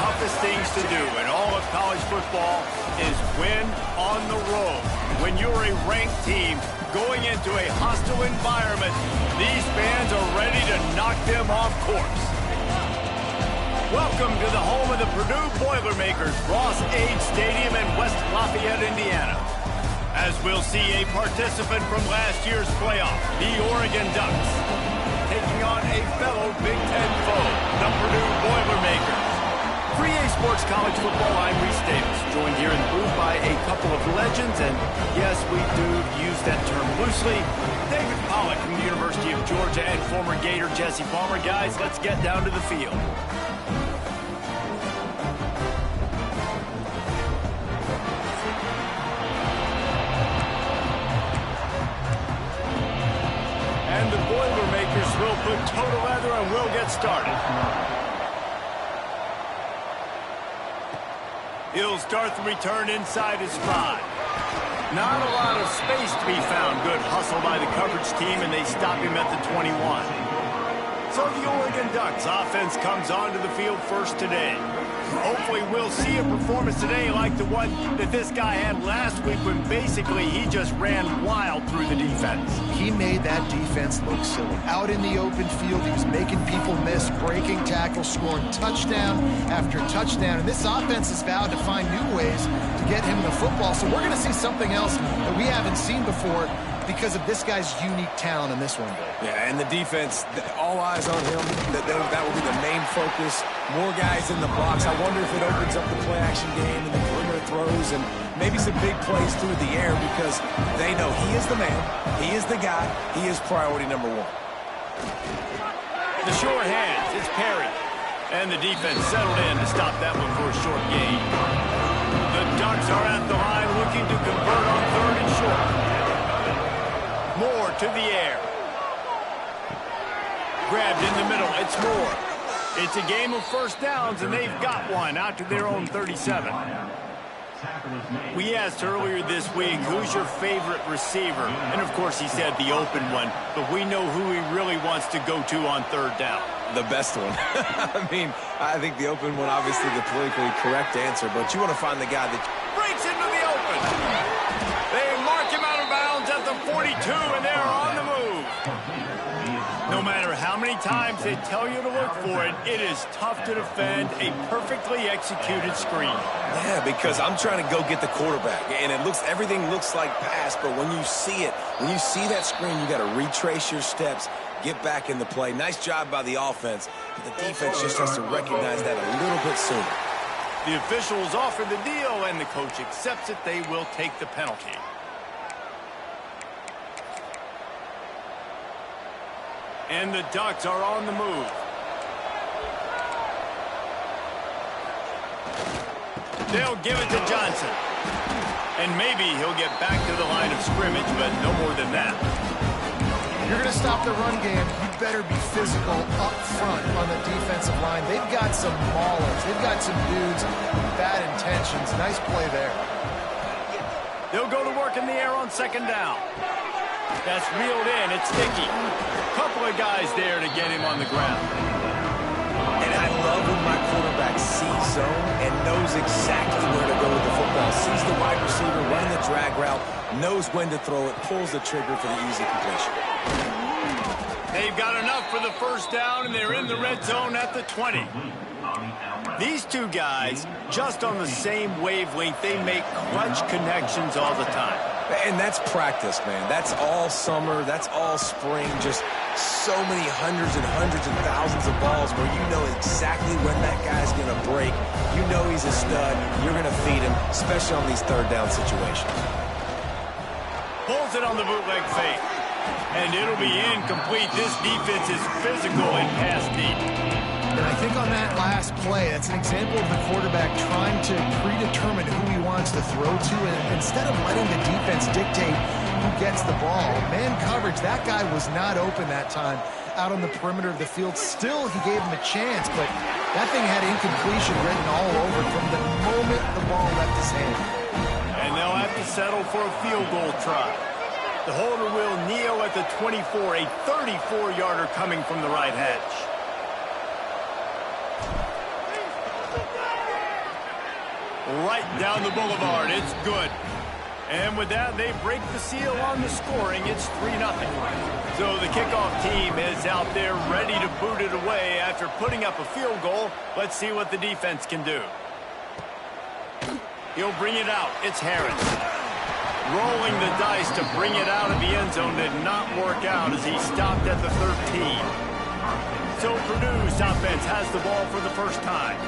toughest things to do in all of college football is win on the road. When you're a ranked team going into a hostile environment, these fans are ready to knock them off course. Welcome to the home of the Purdue Boilermakers, Ross Age Stadium in West Lafayette, Indiana. As we'll see a participant from last year's playoff, the Oregon Ducks, taking on a fellow Big Ten foe, the Purdue Boilermakers. For EA Sports College Football, I'm Reese Davis, joined here in the booth by a couple of legends, and yes, we do use that term loosely. David Pollack from the University of Georgia and former Gator Jesse Palmer. Guys, let's get down to the field. And the Boilermakers will put toe to leather and we'll get started. He'll start the return inside his 5. Not a lot of space to be found. Good hustle by the coverage team, and they stop him at the 21. So the Oregon Ducks offense comes onto the field first today. Hopefully we'll see a performance today like the one that this guy had last week when basically he just ran wild through the defense. He made that defense look silly. Out in the open field, he was making people miss, breaking tackles, scoring touchdown after touchdown. And this offense has vowed to find new ways to get him the football. So we're going to see something else that we haven't seen before because of this guy's unique talent in this one. Yeah, and the defense, all eyes on him. That will be the main focus. More guys in the box. I wonder if it opens up the play-action game and the perimeter throws and maybe some big plays through the air because they know he is the man, he is the guy, he is priority number 1. The sure hands, it's Perry. And the defense settled in to stop that one for a short gain. The Ducks are at the line looking to convert on 3rd and short. Moore to the air. Grabbed in the middle, it's Moore. It's a game of first downs, and they've got one out to their own 37. We asked earlier this week, who's your favorite receiver? And, of course, he said the open one, but we know who he really wants to go to on 3rd down. The best one. I mean, I think the open one, obviously the politically correct answer, but you want to find the guy that breaks into the open. They mark him out of bounds at the 42, and they're on the move. No matter how many times they tell you to look for it, it is tough to defend a perfectly executed screen. Yeah, because I'm trying to go get the quarterback, and everything looks like pass, but when you see it, when you see that screen, you got to retrace your steps, get back in the play. Nice job by the offense. The defense just has to recognize that a little bit sooner. The officials offer the deal, and the coach accepts it. They will take the penalty. And the Ducks are on the move. They'll give it to Johnson. And maybe he'll get back to the line of scrimmage, but no more than that. You're going to stop the run game, you better be physical up front on the defensive line. They've got some maulers. They've got some dudes with bad intentions. Nice play there. They'll go to work in the air on 2nd down. That's reeled in. It's Dickey. Couple of guys there to get him on the ground. And I love when my quarterback sees zone and knows exactly where to go with the football. Sees the wide receiver running the drag route, knows when to throw it, pulls the trigger for the easy completion. They've got enough for the 1st down, and they're in the red zone at the 20. These two guys, just on the same wavelength, they make clutch connections all the time. And that's practice, man. That's all summer. That's all spring. Just so many hundreds and thousands of balls where you know exactly when that guy's going to break. You know he's a stud. You're going to feed him, especially on these 3rd down situations. Pulls it on the bootleg fake. And it'll be incomplete. This defense is physical and pass deep. And I think on that last play, that's an example of the quarterback trying to predetermine who he wants to throw to, and instead of letting the defense dictate who gets the ball. Man coverage, that guy was not open that time out on the perimeter of the field. Still, he gave him a chance, but that thing had incompletion written all over it from the moment the ball left his hand. And they'll have to settle for a field goal try. The holder will kneel at the 24, a 34-yarder coming from the right hash. right down the boulevard. It's good. And with that, they break the seal on the scoring. It's 3-0. So the kickoff team is out there ready to boot it away after putting up a field goal. Let's see what the defense can do. He'll bring it out. It's Harris. Rolling the dice to bring it out of the end zone did not work out as he stopped at the 13. So Purdue's offense has the ball for the first time.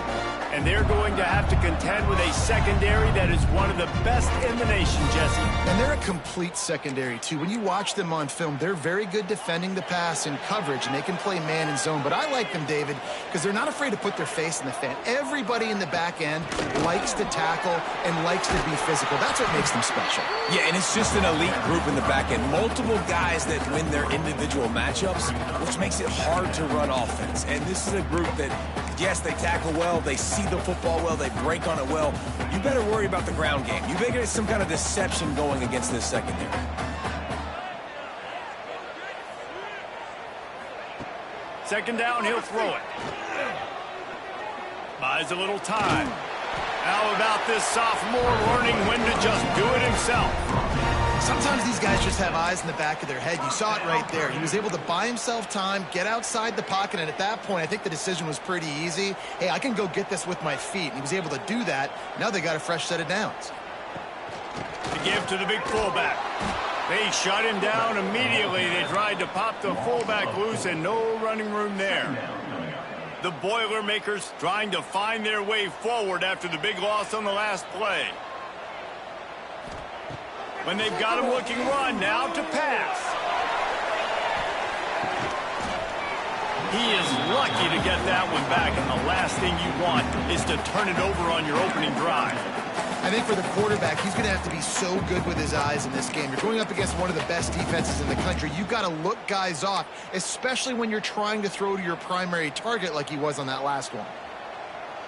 And they're going to have to contend with a secondary that is one of the best in the nation, Jesse. And they're a complete secondary, too. When you watch them on film, they're very good defending the pass and coverage, and they can play man and zone. But I like them, David, because they're not afraid to put their face in the fan. Everybody in the back end likes to tackle and likes to be physical. That's what makes them special. Yeah, and it's just an elite group in the back end. Multiple guys that win their individual matchups, which makes it hard to run offense. And this is a group that, yes, they tackle well, they see the football well, they break on it well. You better worry about the ground game. You better get some kind of deception going against this secondary. Second down, he'll throw it. Buys a little time. How about this sophomore learning when to just do it himself? Sometimes these guys just have eyes in the back of their head. You saw it right there. He was able to buy himself time, get outside the pocket, and at that point, I think the decision was pretty easy. Hey, I can go get this with my feet. And he was able to do that. Now they got a fresh set of downs. To give to the big fullback. They shut him down immediately. They tried to pop the fullback loose, and no running room there. The Boilermakers trying to find their way forward after the big loss on the last play. When they've got him looking run, now to pass. He is lucky to get that one back, and the last thing you want is to turn it over on your opening drive. I think for the quarterback, he's going to have to be so good with his eyes in this game. You're going up against one of the best defenses in the country. You've got to look guys off, especially when you're trying to throw to your primary target like he was on that last one.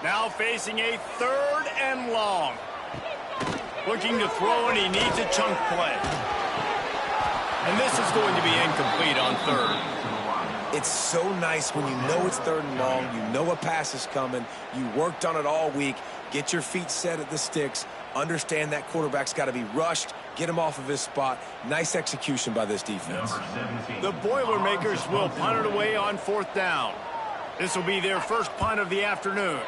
Now facing a 3rd and long. Looking to throw, and he needs a chunk play. And this is going to be incomplete on 3rd. It's so nice when you know it's 3rd and long, you know a pass is coming, you worked on it all week, get your feet set at the sticks, understand that quarterback's got to be rushed, get him off of his spot. Nice execution by this defense. The Boilermakers will punt it away on 4th down. This will be their first punt of the afternoon.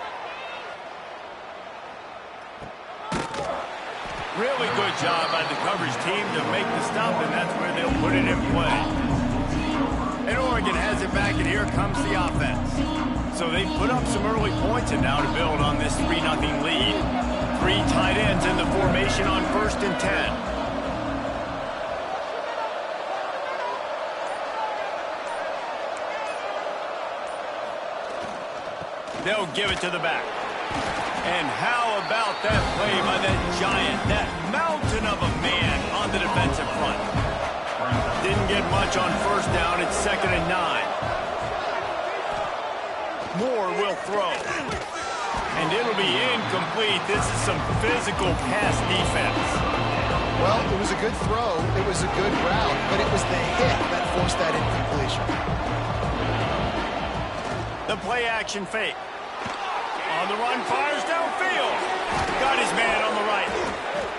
Really good job by the coverage team to make the stop, and that's where they'll put it in play. And Oregon has it back, and here comes the offense. So they put up some early points, and now to build on this 3-0 lead. 3 tight ends in the formation on 1st and 10. They'll give it to the back. And how about that play by that giant, that mountain of a man on the defensive front? Didn't get much on 1st down. It's 2nd and 9. Moore will throw. And it'll be incomplete. This is some physical pass defense. Well, it was a good throw. It was a good route, but it was the hit that forced that incompletion. The play action fake. On the run, fires downfield. Got his man on the right.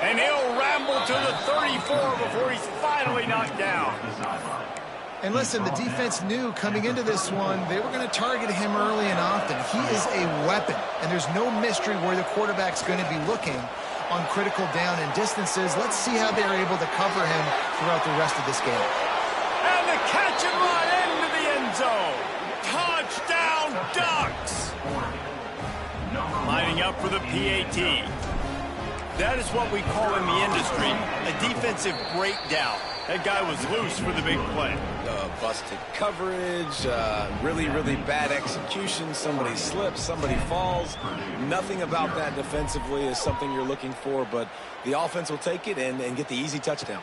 And he'll ramble to the 34 before he's finally knocked down. And listen, the defense knew coming into this one, they were going to target him early and often. He is a weapon, and there's no mystery where the quarterback's going to be looking on critical down and distances. Let's see how they're able to cover him throughout the rest of this game. And the catch and run into the end zone. Touchdown, Ducks! Lining up for the PAT. That is what we call in the industry a defensive breakdown. That guy was loose for the big play. Busted coverage, really, really bad execution. Somebody slips, somebody falls. Nothing about that defensively is something you're looking for, but the offense will take it and get the easy touchdown.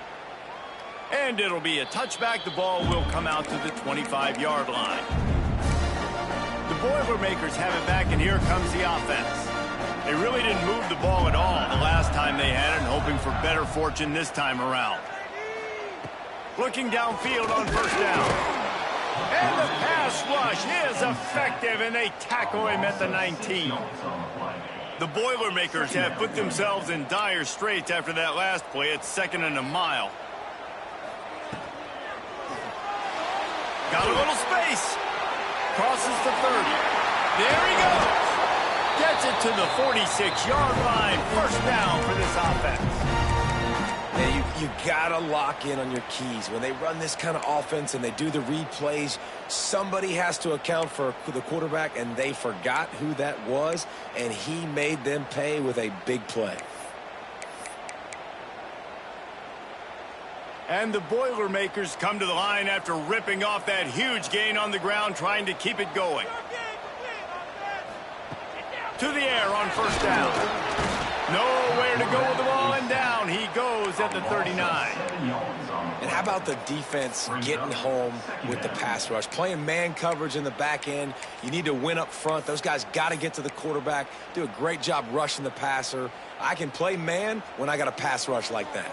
And it'll be a touchback. The ball will come out to the 25-yard line. The Boilermakers have it back, and here comes the offense. They really didn't move the ball at all the last time they had it, hoping for better fortune this time around. Looking downfield on 1st down. And the pass rush is effective, and they tackle him at the 19. The Boilermakers have put themselves in dire straits after that last play. It's 2nd and a mile. Got a little space. Crosses the 30. There he goes. Gets it to the 46-yard line. First down for this offense. Yeah, you gotta lock in on your keys. When they run this kind of offense and they do the read plays, somebody has to account for the quarterback, and they forgot who that was, and he made them pay with a big play. And the Boilermakers come to the line after ripping off that huge gain on the ground, trying to keep it going. To the air on first down. Nowhere to go with the ball, and down he goes at the 39. And how about the defense getting home with the pass rush? Playing man coverage in the back end. You need to win up front. Those guys got to get to the quarterback, do a great job rushing the passer. I can play man when I got a pass rush like that.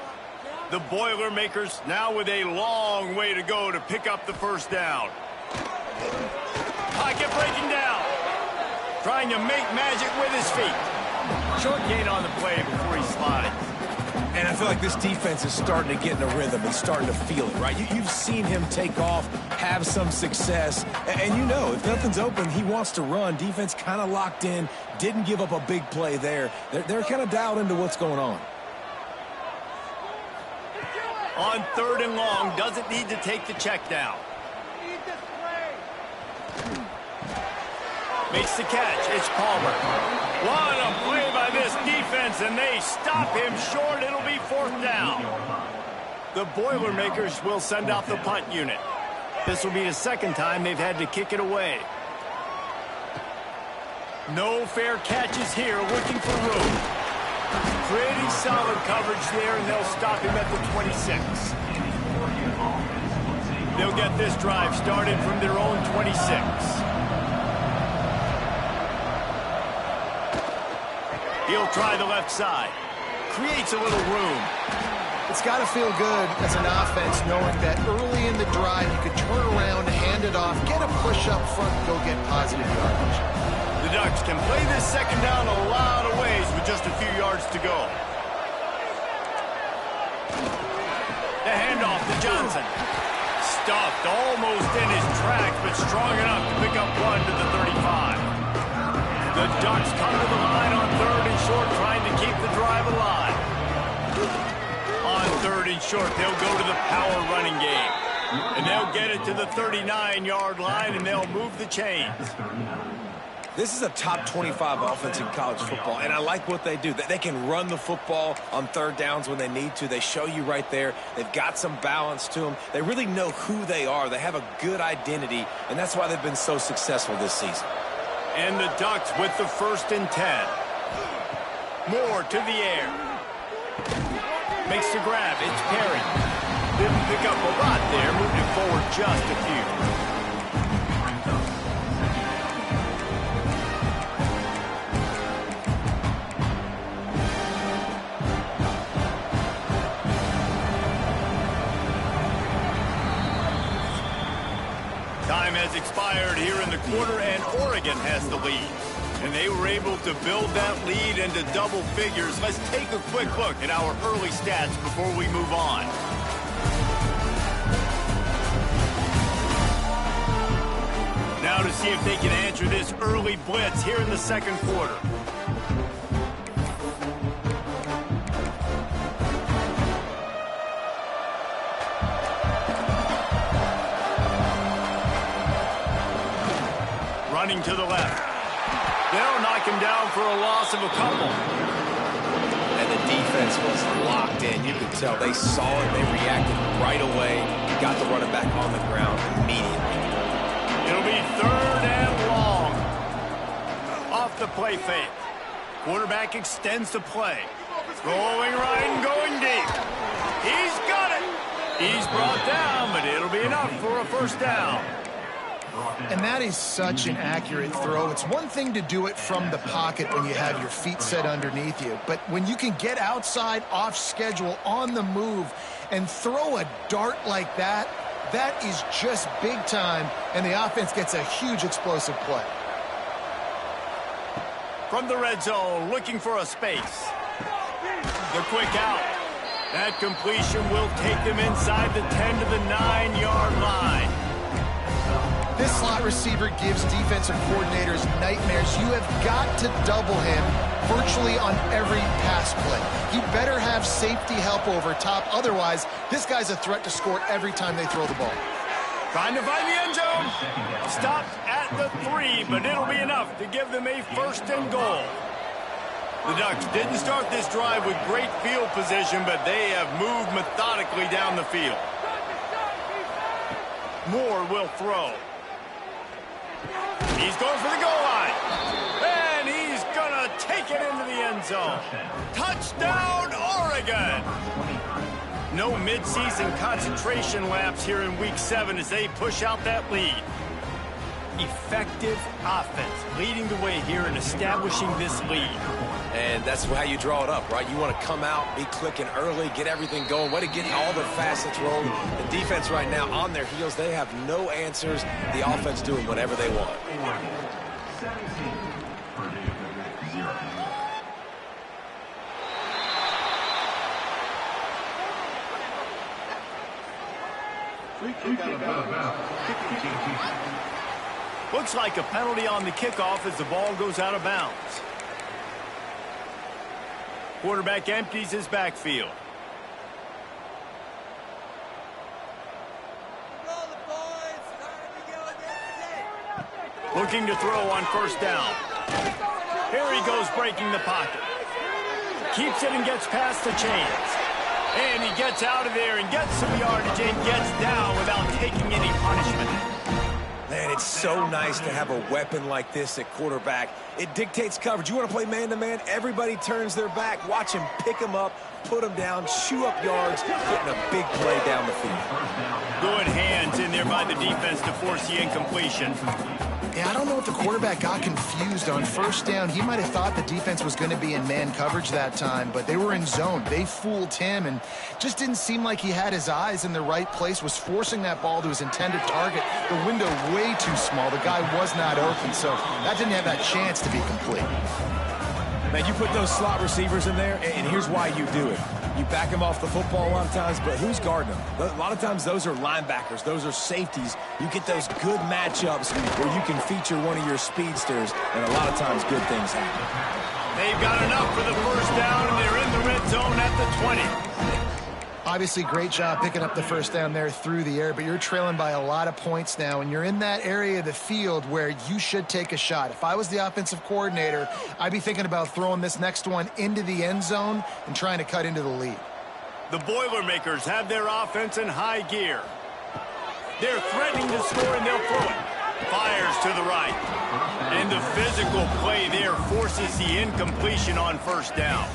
The Boilermakers now with a long way to go to pick up the first down. Pocket breaking down. Trying to make magic with his feet. Short gain on the play before he slides. And I feel like this defense is starting to get in a rhythm and starting to feel it, right? You've seen him take off, have some success, and you know, if nothing's open, he wants to run. Defense kind of locked in, didn't give up a big play there. They're kind of dialed into what's going on. On 3rd and long, doesn't need to take the check down. Makes the catch. It's Palmer. What a play by this defense, and they stop him short. It'll be 4th down. The Boilermakers will send out the punt unit. This will be the 2nd time they've had to kick it away. No fair catches here, looking for room. Pretty solid coverage there, and they'll stop him at the 26. They'll get this drive started from their own 26. He'll try the left side. Creates a little room. It's got to feel good as an offense knowing that early in the drive you could turn around, hand it off, get a push up front, and go get positive yardage. The Ducks can play this 2nd down a lot of ways with just a few yards to go. The handoff to Johnson. Stuffed almost in his tracks, but strong enough to pick up one to the 35. The Ducks come to the line on 3rd and short, trying to keep the drive alive. On 3rd and short, they'll go to the power running game. And they'll get it to the 39-yard line, and they'll move the chains. This is a top 25 offense in college football, and I like what they do. They can run the football on 3rd downs when they need to. They show you right there. They've got some balance to them. They really know who they are. They have a good identity, and that's why they've been so successful this season. And the Ducks with the 1st and 10. Moore to the air. Makes the grab. It's Perry. Didn't pick up a lot there. Moved it forward just a few. Time has expired here in the quarter, and Oregon has the lead. And they were able to build that lead into double figures. Let's take a quick look at our early stats before we move on. Now to see if they can answer this early blitz here in the 2nd quarter. Running to the left. They'll knock him down for a loss of a couple. And the defense was locked in. You could tell they saw it. They reacted right away. Got the running back on the ground immediately. It'll be 3rd and long. Off the play fake. Quarterback extends the play. Going right and going deep. He's got it. He's brought down, but it'll be enough for a 1st down. And that is such an accurate throw. It's one thing to do it from the pocket when you have your feet set underneath you, but when you can get outside, off schedule, on the move, and throw a dart like that, that is just big time, and the offense gets a huge explosive play. from the red zone, looking for a space. The quick out. That completion will take them inside the 10 to the 9-yard line. This slot receiver gives defensive coordinators nightmares. You have got to double him virtually on every pass play. He better have safety help over top. Otherwise, this guy's a threat to score every time they throw the ball. Trying to find the end zone. Stopped at the 3, but it'll be enough to give them a 1st and goal. The Ducks didn't start this drive with great field position, but they have moved methodically down the field. Moore will throw. He's going for the goal line. And he's going to take it into the end zone. Touchdown, Oregon! No midseason concentration laps here in Week 7 as they push out that lead. Effective offense leading the way here and establishing this lead. And that's how you draw it up, right? You want to come out, be clicking early, get everything going, way to get all the facets rolling. The defense right now on their heels, they have no answers. The offense doing whatever they want. Looks like a penalty on the kickoff as the ball goes out of bounds. Quarterback empties his backfield. Looking to throw on 1st down. Here he goes breaking the pocket. Keeps it and gets past the chains. And he gets out of there and gets some yardage and gets down without taking any punishment. Man, it's so nice to have a weapon like this at quarterback. It dictates coverage. You want to play man-to-man? Everybody turns their back. Watch him pick him up, put him down, chew up yards, getting a big play down the field. Good hands in there by the defense to force the incompletion. Yeah, I don't know if the quarterback got confused on 1st down. He might have thought the defense was going to be in man coverage that time, but they were in zone. They fooled him and just didn't seem like he had his eyes in the right place, was forcing that ball to his intended target. The window way too small. The guy was not open, so that didn't have that chance to be complete. Man, you put those slot receivers in there, and here's why you do it. You back them off the football a lot of times, but who's guarding them? A lot of times those are linebackers. Those are safeties. You get those good matchups where you can feature one of your speedsters, and a lot of times good things happen. They've got enough for the 1st down, and they're in the red zone at the 20. Obviously, great job picking up the 1st down there through the air, but you're trailing by a lot of points now, and you're in that area of the field where you should take a shot. If I was the offensive coordinator, I'd be thinking about throwing this next one into the end zone and trying to cut into the lead. The Boilermakers have their offense in high gear. They're threatening to score, and they'll throw it. Fires to the right. And the physical play there forces the incompletion on 1st down.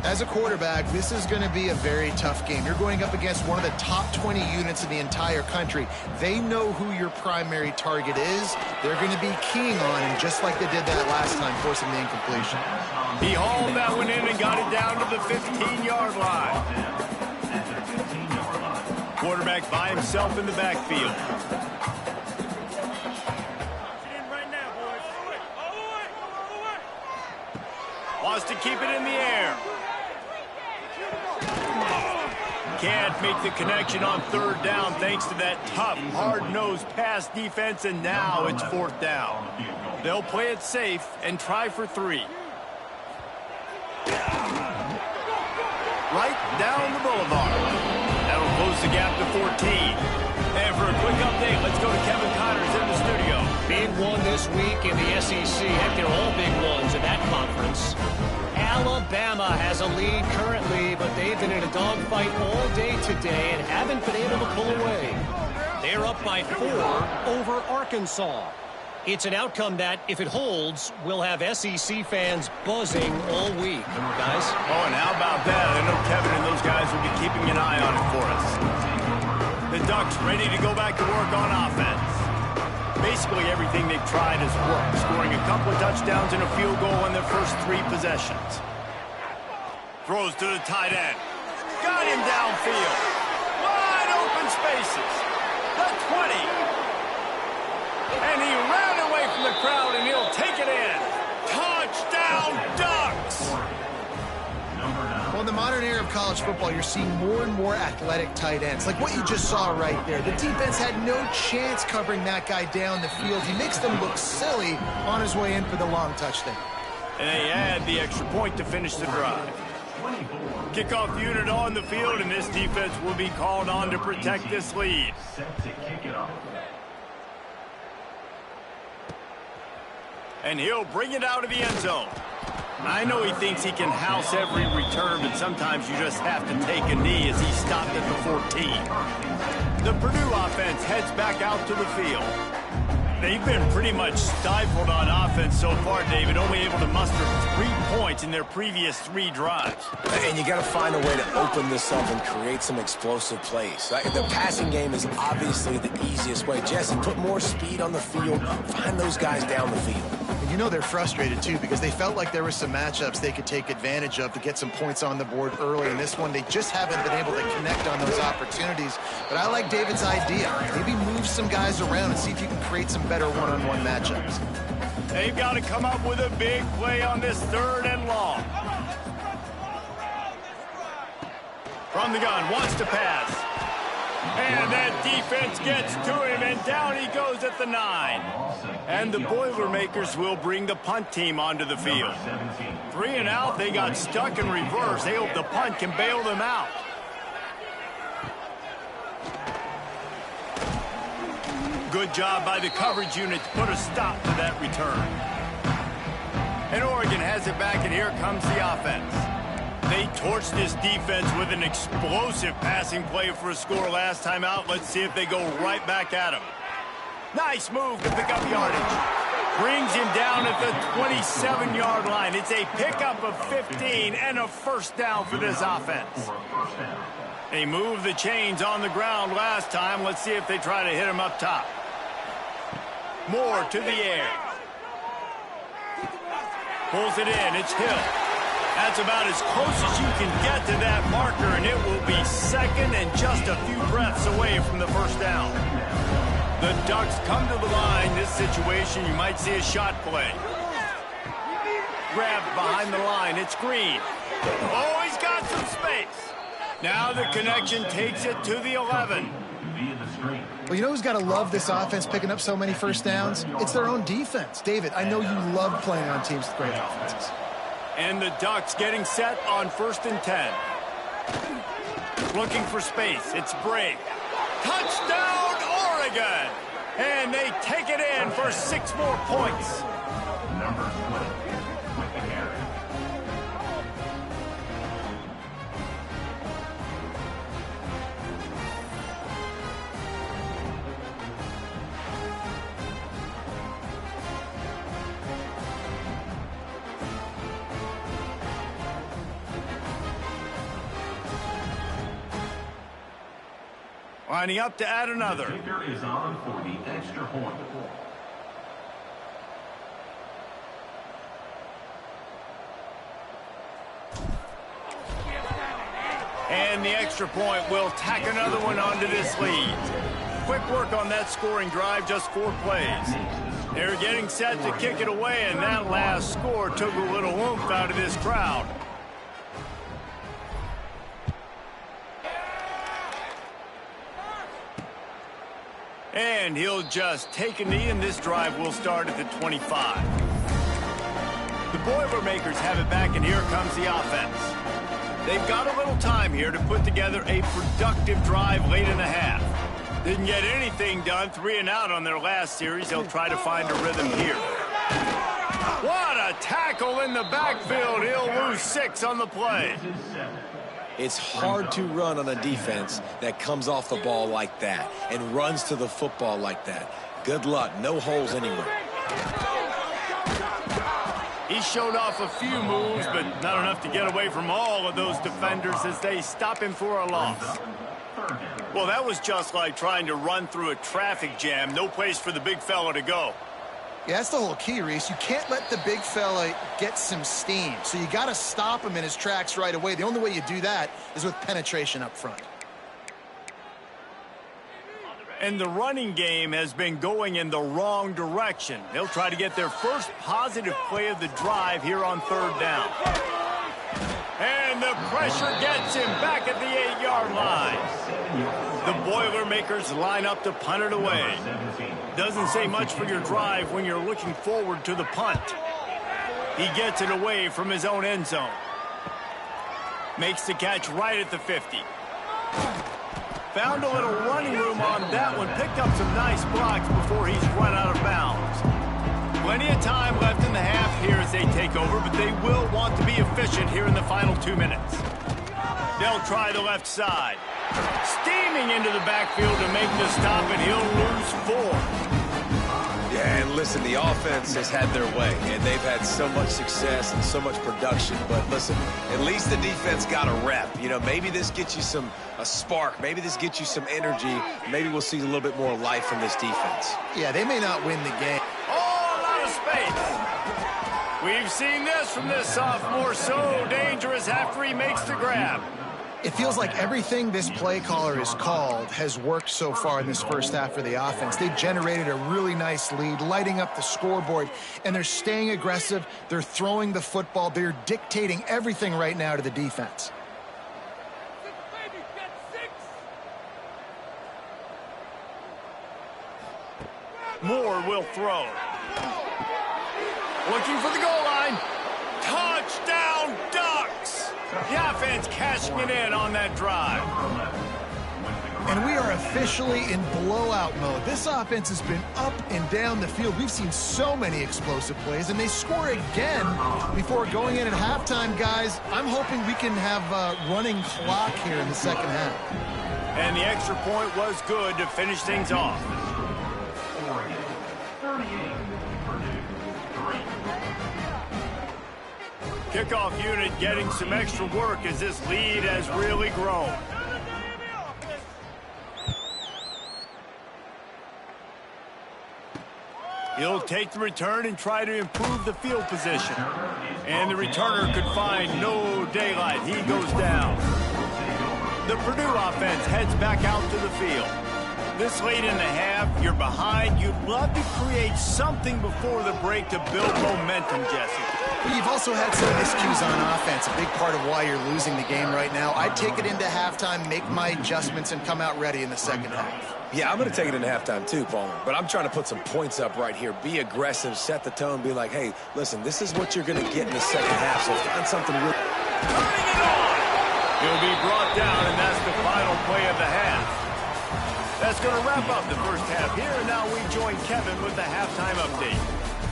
As a quarterback, this is going to be a very tough game. You're going up against one of the top 20 units in the entire country. They know who your primary target is. They're going to be keying on him just like they did that last time, forcing the incompletion. He hauled that one in and got it down to the 15-yard line. Quarterback by himself in the backfield. Wants to keep it in the air. Can't make the connection on 3rd down thanks to that tough, hard-nosed pass defense, and now it's 4th down. They'll play it safe and try for 3. Right down the boulevard. That'll close the gap to 14. And for a quick update, let's go to Kevin Connors in the studio. Big one this week in the SEC. Heck, they're all big ones in that conference. Alabama has a lead currently, but they've been in a dogfight all day today and haven't been able to pull away. They're up by 4 over Arkansas. It's an outcome that, if it holds, will have SEC fans buzzing all week. Guys? Oh, and how about that? I know Kevin and those guys will be keeping an eye on it for us. The Ducks ready to go back to work on offense. Basically everything they've tried has worked, scoring a couple of touchdowns and a field goal in their first 3 possessions. Throws to the tight end. Got him downfield. Wide open spaces. The 20. And he ran away from the crowd, and he'll take it in. Well, in the modern era of college football, you're seeing more and more athletic tight ends, like what you just saw right there. The defense had no chance covering that guy down the field. He makes them look silly on his way in for the long touchdown. And they add the extra point to finish the drive. Kickoff unit on the field, and this defense will be called on to protect this lead. And he'll bring it out of the end zone. I know he thinks he can house every return, but sometimes you just have to take a knee as he stopped at the 14. The Purdue offense heads back out to the field. They've been pretty much stifled on offense so far, David, only able to muster 3 points in their previous 3 drives. And you got to find a way to open this up and create some explosive plays. The passing game is obviously the easiest way. Jesse, put more speed on the field. Find those guys down the field. And you know they're frustrated, too, because they felt like there were some matchups they could take advantage of to get some points on the board early. In this one, they just haven't been able to connect on those opportunities. But I like David's idea. Maybe move some guys around and see if you can create some better one-on-one matchups. They've got to come up with a big play on this 3rd and long. From the gun, wants to pass. And that defense gets to him, and down he goes at the 9. And the Boilermakers will bring the punt team onto the field. 3 and out, they got stuck in reverse. They hope the punt can bail them out. Good job by the coverage unit to put a stop to that return. And Oregon has it back, and here comes the offense. They torched this defense with an explosive passing play for a score last time out. Let's see if they go right back at him. Nice move to pick up yardage. Brings him down at the 27-yard line. It's a pickup of 15 and a first down for this offense. They moved the chains on the ground last time. Let's see if they try to hit him up top. Moore to the air. Pulls it in. It's Hill. That's about as close as you can get to that marker, and it will be second and just a few breaths away from the first down. The Ducks come to the line. This situation, you might see a shot play. Grabbed behind the line. It's Green. Oh, he's got some space. Now the connection takes it to the 11. Well, you know who's got to love this offense picking up so many first downs? It's their own defense. David, I know you love playing on teams with great offenses. And the Ducks getting set on 1st and 10. Looking for space. It's Brake. Touchdown, Oregon! And they take it in for 6 more points. Number 20 with the carry. Lining up to add another. The kicker is on for the extra point. And the extra point will tack another one onto this lead. Quick work on that scoring drive, just 4 plays. They're getting set to kick it away, and that last score took a little oomph out of this crowd. And he'll just take a knee, and this drive will start at the 25. The Boilermakers have it back, and here comes the offense. They've got a little time here to put together a productive drive late in the half. Didn't get anything done, 3 and out on their last series. They'll try to find a rhythm here. What a tackle in the backfield. He'll lose 6 on the play. It's hard to run on a defense that comes off the ball like that and runs to the football like that. Good luck. No holes anywhere. He showed off a few moves, but not enough to get away from all of those defenders as they stop him for a loss. Well, that was just like trying to run through a traffic jam. No place for the big fella to go. Yeah, that's the whole key, Reese. You can't let the big fella get some steam. So you got to stop him in his tracks right away. The only way you do that is with penetration up front. And the running game has been going in the wrong direction. They'll try to get their first positive play of the drive here on 3rd down. And the pressure gets him back at the 8-yard line. The Boilermakers line up to punt it away. Doesn't say much for your drive when you're looking forward to the punt. He gets it away from his own end zone. Makes the catch right at the 50. Found a little running room on that one. Picked up some nice blocks before he's run out of bounds. Plenty of time left in the half here as they take over, but they will want to be efficient here in the final 2 minutes. They'll try the left side. Steaming into the backfield to make the stop, and he'll lose 4. Yeah, and listen, the offense has had their way, and they've had so much success and so much production. But listen, at least the defense got a rep. You know, maybe this gets you a spark. Maybe this gets you some energy. Maybe we'll see a little bit more life from this defense. Yeah, they may not win the game. Oh, a lot of space. We've seen this from this sophomore. So dangerous after he makes the grab. It feels like everything this play caller has called has worked so far in this first half for the offense. They generated a really nice lead, lighting up the scoreboard, and they're staying aggressive. They're throwing the football. They're dictating everything right now to the defense. Moore will throw. Looking for the goal line. Touchdown, Ducks! The offense cashing it in on that drive. And we are officially in blowout mode. This offense has been up and down the field. We've seen so many explosive plays, and they score again before going in at halftime, guys. I'm hoping we can have a running clock here in the second half. And the extra point was good to finish things off. Oregon, 38, Purdue, 3. Kickoff unit getting some extra work as this lead has really grown. He'll take the return and try to improve the field position. And the returner could find no daylight. He goes down. The Purdue offense heads back out to the field. This late in the half, you're behind. You'd love to create something before the break to build momentum, Jesse. But you've also had some miscues on offense, a big part of why you're losing the game right now. I'd take it into halftime, make my adjustments, and come out ready in the second half. Yeah, I'm going to take it into halftime too, Paul. But I'm trying to put some points up right here. Be aggressive, set the tone, be like, hey, listen, this is what you're going to get in the second half, so find something real. Turning it on! He'll be brought down, and that's the final play of the half. That's going to wrap up the first half here, and now we join Kevin with the halftime update.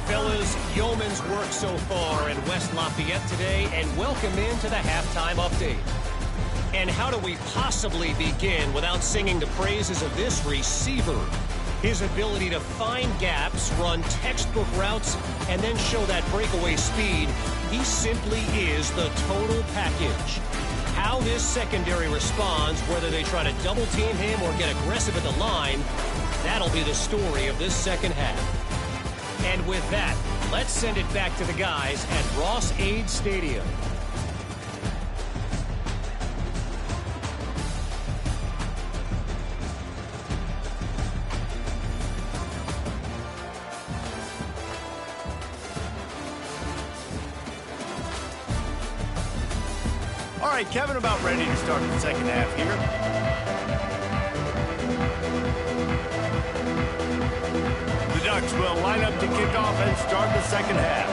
Fellas, yeoman's work so far in West Lafayette today, and welcome into the halftime update. And how do we possibly begin without singing the praises of this receiver? His ability to find gaps, run textbook routes, and then show that breakaway speed. He simply is the total package. How this secondary responds, whether they try to double team him or get aggressive at the line, that'll be the story of this second half. And with that, let's send it back to the guys at Ross-Ade Stadium. All right, Kevin, about ready to start the second half here. The Ducks will line up to kick off and start the second half.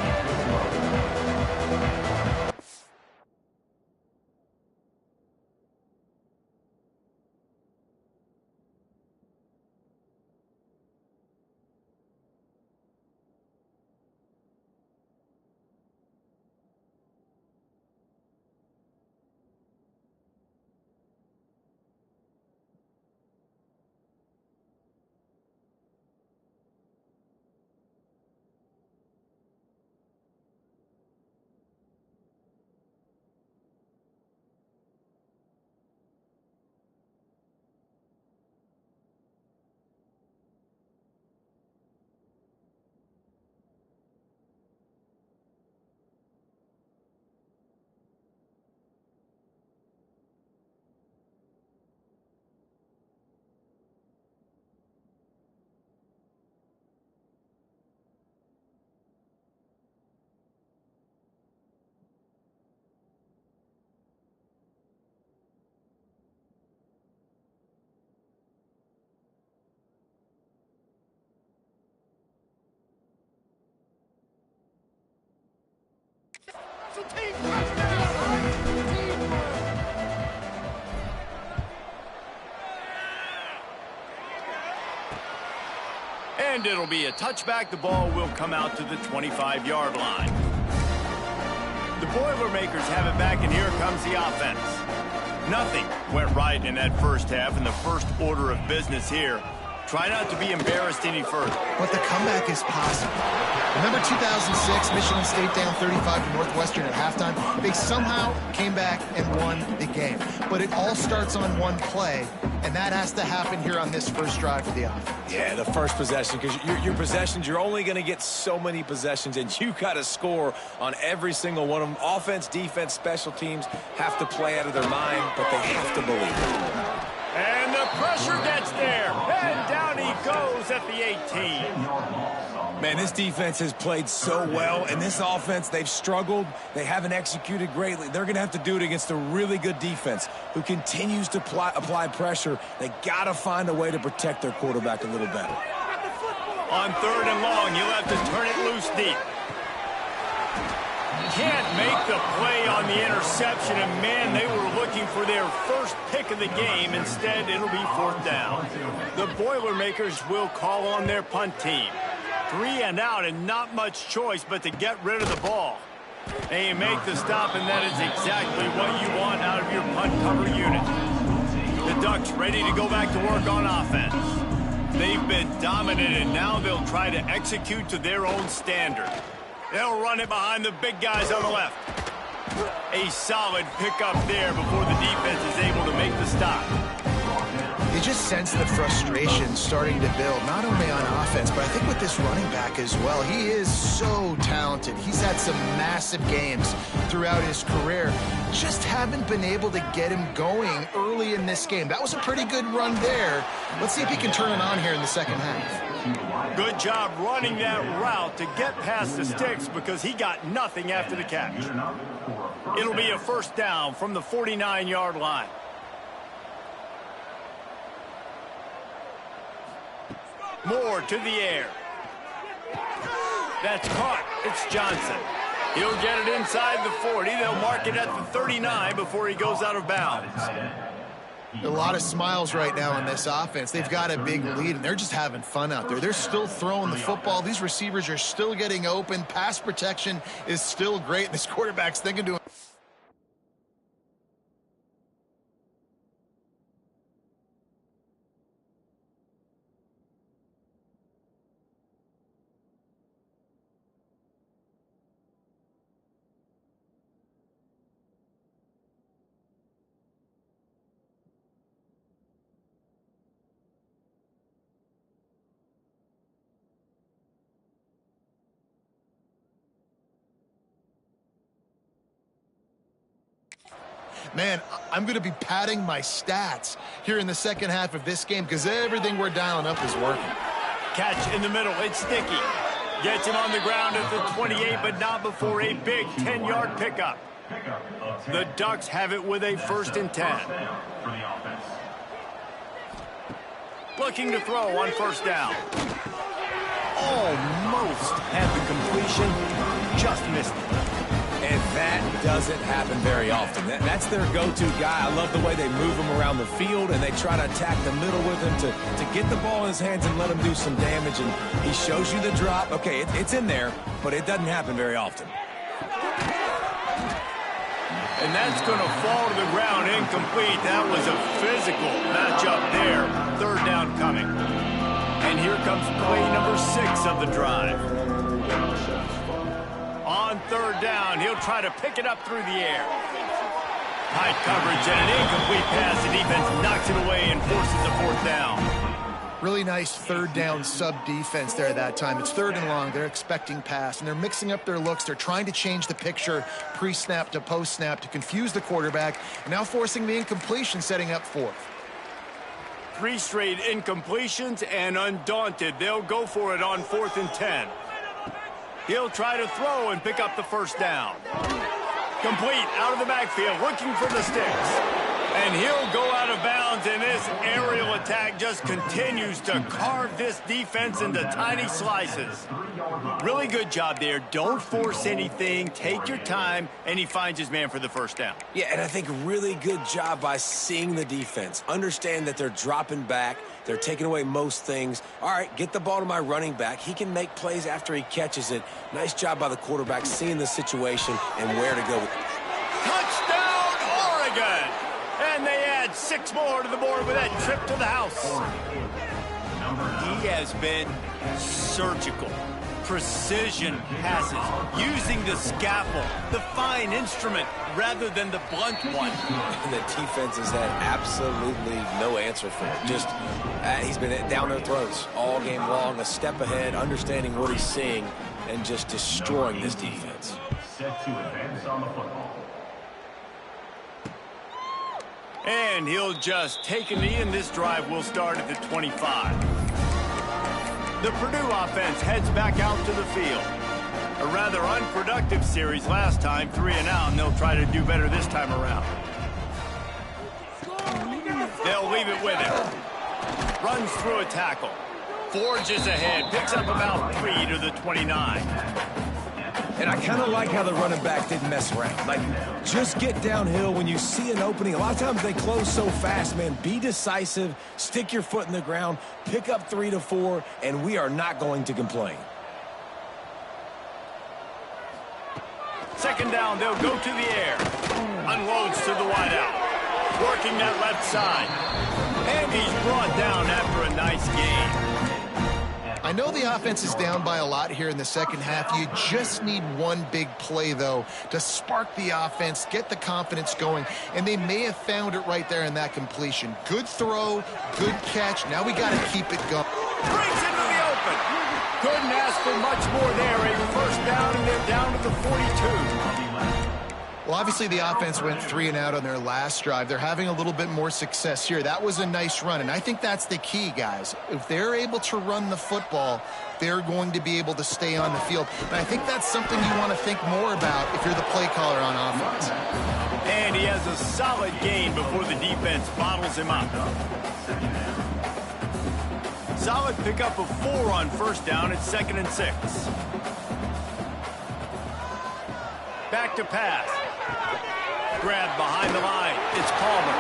And it'll be a touchback. The ball will come out to the 25-yard line. The Boilermakers have it back, and here comes the offense. Nothing went right in that first half, and the first order of business here. Try not to be embarrassed any further. But the comeback is possible. Remember 2006, Michigan State down 35 to Northwestern at halftime? They somehow came back and won the game. But it all starts on one play, and that has to happen here on this first drive for the offense. Yeah, the first possession, because your possessions, you're only going to get so many possessions, and you got to score on every single one of them. Offense, defense, special teams have to play out of their mind, but they have to believe it. And the pressure gets there. And down he goes at the 18. Man, this defense has played so well, and this offense, they've struggled. They haven't executed greatly. They're going to have to do it against a really good defense who continues to apply pressure. They got to find a way to protect their quarterback a little better. On third and long, you'll have to turn it loose deep. Can't make the play on the interception, and man, they were looking for their first pick of the game. Instead, it'll be fourth down. The Boilermakers will call on their punt team. 3 and out, and not much choice but to get rid of the ball. They make the stop, and that is exactly what you want out of your punt cover unit. The Ducks ready to go back to work on offense. They've been dominant, and now they'll try to execute to their own standard. They'll run it behind the big guys on the left. A solid pickup there before the defense is able to make the stop. You just sense the frustration starting to build, not only on offense, but I think with this running back as well. He is so talented. He's had some massive games throughout his career. Just haven't been able to get him going early in this game. That was a pretty good run there. Let's see if he can turn it on here in the second half. Good job running that route to get past the sticks because he got nothing after the catch. It'll be a first down from the 49-yard line. Moore to the air. That's caught. It's Johnson. He'll get it inside the 40. They'll mark it at the 39 before he goes out of bounds. A lot of smiles right now on this offense. They've got a big lead, and they're just having fun out there. They're still throwing the football. These receivers are still getting open. Pass protection is still great. This quarterback's thinking to him. Man, I'm going to be padding my stats here in the second half of this game because everything we're dialing up is working. Catch in the middle. It's Sticky. Gets him on the ground at the 28, but not before a big 10-yard pickup. The Ducks have it with a first and 10. Looking to throw on first down. Almost had the completion. Just missed it. And that doesn't happen very often. That's their go-to guy. I love the way they move him around the field, and they try to attack the middle with him to get the ball in his hands and let him do some damage. And he shows you the drop. Okay, it's in there, but it doesn't happen very often. And that's going to fall to the ground incomplete. That was a physical matchup there. Third down coming. And here comes play number 6 of the drive. On third down, he'll try to pick it up through the air. Tight coverage and an incomplete pass. The defense knocks it away and forces a fourth down. Really nice third down sub-defense there that time. It's third and long. They're expecting pass, and they're mixing up their looks. They're trying to change the picture pre-snap to post-snap to confuse the quarterback, and now forcing the incompletion, setting up fourth. 3 straight incompletions, and undaunted, they'll go for it on 4th and 10. He'll try to throw and pick up the first down. Complete out of the backfield, looking for the sticks. And he'll go out of bounds, and this This aerial attack just continues to carve this defense into tiny slices. Really good job there. Don't force anything. Take your time, and he finds his man for the first down. Yeah, and I think really good job by seeing the defense. Understand that they're dropping back. They're taking away most things. All right, get the ball to my running back. He can make plays after he catches it. Nice job by the quarterback seeing the situation and where to go. Touchdown, Oregon! And they add 6 more to the board with that trip to the house. He has been surgical. Precision passes, using the scalpel, the fine instrument, rather than the blunt one. The defense has had absolutely no answer for it. Just, he's been down their throats all game long, a step ahead, understanding what he's seeing, and just destroying this defense. Set to advance on the football. And he'll just take a knee, and this drive will start at the 25. The Purdue offense heads back out to the field. A rather unproductive series last time, 3 and out, and they'll try to do better this time around. They'll leave it with him. Runs through a tackle. Forges ahead, picks up about 3 to the 29. And I kind of like how the running back didn't mess around. Like, just get downhill when you see an opening. A lot of times they close so fast, man. Be decisive, stick your foot in the ground, pick up 3 to 4, and we are not going to complain. Second down, they'll go to the air. Unloads to the wideout. Working that left side. And he's brought down after a nice game. I know the offense is down by a lot here in the second half. You just need one big play, though, to spark the offense, get the confidence going, and they may have found it right there in that completion. Good throw, good catch. Now we got to keep it going. Breaks into the open. Couldn't ask for much more there. A first down, and they're down to the 42. Well, obviously the offense went 3 and out on their last drive. They're having a little bit more success here. That was a nice run, and I think that's the key, guys. If they're able to run the football, they're going to be able to stay on the field. And I think that's something you want to think more about if you're the play caller on offense. And he has a solid gain before the defense bottles him up. Solid pickup of 4 on first down at 2nd and 6. Back to pass. Grab behind the line. It's Palmer.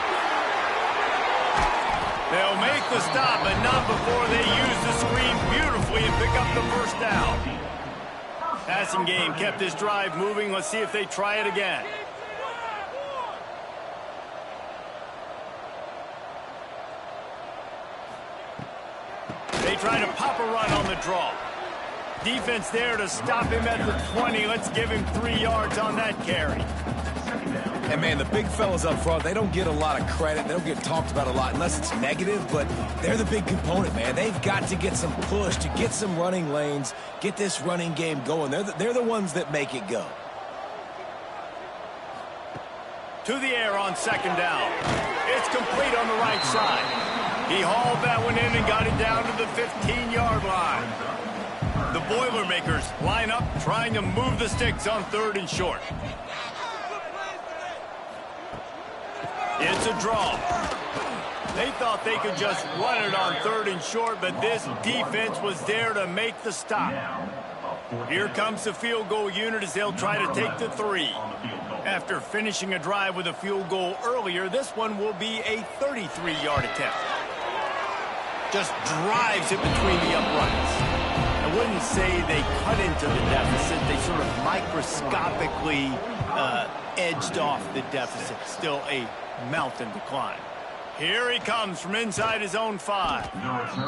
They'll make the stop, but not before they use the screen beautifully and pick up the first down. Passing game kept this drive moving. Let's see if they try it again. They try to pop a run on the draw. Defense there to stop him at the 20. Let's give him 3 yards on that carry. And, man, the big fellas up front, they don't get a lot of credit. They don't get talked about a lot unless it's negative, but they're the big component, man. They've got to get some push, to get some running lanes, get this running game going. They're the ones that make it go. To the air on 2nd down. It's complete on the right side. He hauled that one in and got it down to the 15-yard line. The Boilermakers line up, trying to move the sticks on 3rd and short. It's a draw. They thought they could just run it on 3rd and short, but this defense was there to make the stop. Here comes the field goal unit as they'll try to take the 3. After finishing a drive with a field goal earlier, this one will be a 33-yard attempt. Just drives it between the uprights. I wouldn't say they cut into the deficit. They sort of microscopically edged off the deficit. Still a mountain to climb. Here he comes from inside his own 5.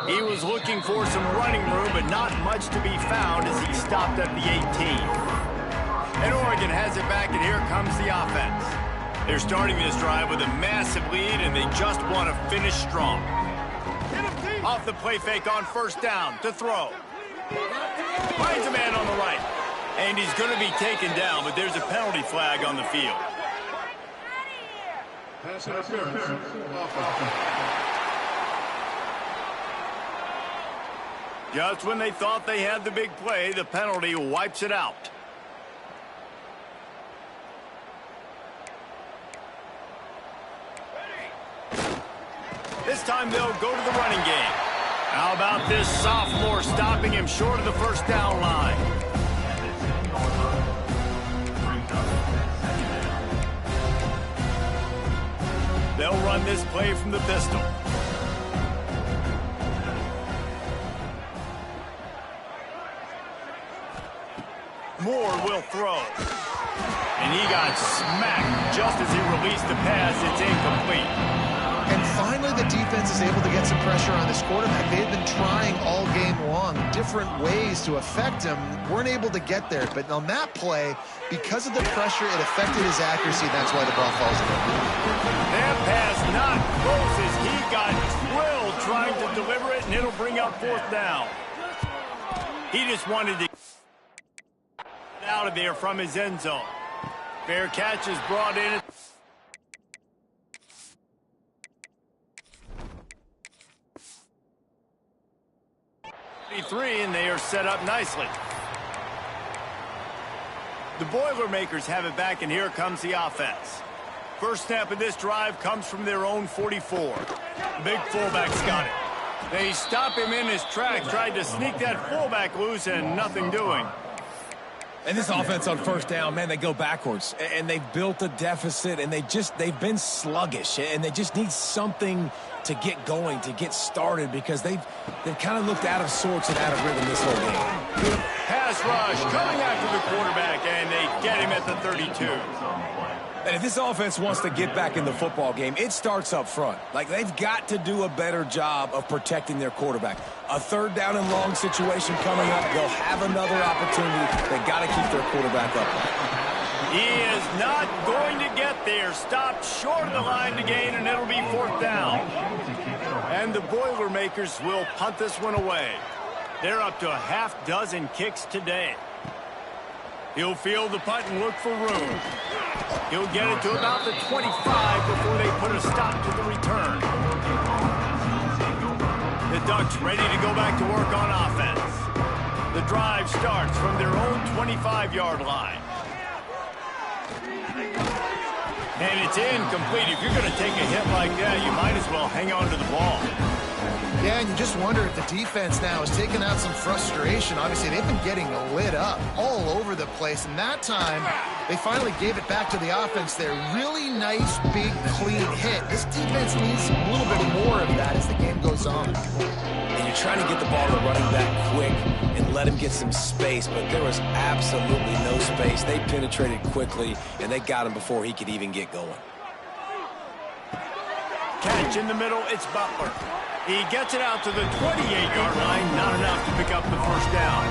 He was looking for some running room, but not much to be found as he stopped at the 18. And Oregon has it back, and here comes the offense. They're starting this drive with a massive lead, and they just want to finish strong. Off the play fake on first down to throw. Finds a man on the right. And he's going to be taken down, but there's a penalty flag on the field. Pass interference. Just when they thought they had the big play, the penalty wipes it out. This time they'll go to the running game. How about this sophomore stopping him short of the first down line? They'll run this play from the pistol. Moore will throw. And he got smacked just as he released the pass. It's incomplete. And finally, the defense is able to get some pressure on this quarterback. They've been trying all game long different ways to affect him. Weren't able to get there. But on that play, because of the pressure, it affected his accuracy. That's why the ball falls in. That pass not close as he got drilled trying to deliver it, and it'll bring up fourth down. He just wanted to get out of there from his end zone. Fair catch is brought in. 3, and they are set up nicely. The Boilermakers have it back, and here comes the offense. First snap of this drive comes from their own 44. The big fullback's got it. They stop him in his tracks, tried to sneak that fullback loose, and nothing doing. And this offense on first down, man, they go backwards. And they've built a deficit, and they've been sluggish. And they just need something to get going, to get started, because they've kind of looked out of sorts and out of rhythm this whole game. Pass rush coming after the quarterback, and they get him at the 32. And if this offense wants to get back in the football game, it starts up front. Like, they've got to do a better job of protecting their quarterback. A third down and long situation coming up. They'll have another opportunity. They've got to keep their quarterback up. He is not going to get there. Stopped short of the line to gain, and it'll be fourth down. And the Boilermakers will punt this one away. They're up to a half-dozen kicks today. He'll field the punt and look for room. He'll get it to about the 25 before they put a stop to the return. The Ducks ready to go back to work on offense. The drive starts from their own 25-yard line. And it's incomplete. If you're going to take a hit like that, you might as well hang on to the ball. Yeah, and you just wonder if the defense now is taking out some frustration. Obviously, they've been getting lit up all over the place. And that time, they finally gave it back to the offense there. Really nice, big, clean hit. This defense needs a little bit more of that as the game goes on. And you're trying to get the ball to running back quick and let him get some space, but there was absolutely no space. They penetrated quickly, and they got him before he could even get going. Catch in the middle, it's Butler. He gets it out to the 28-yard line, not enough to pick up the first down.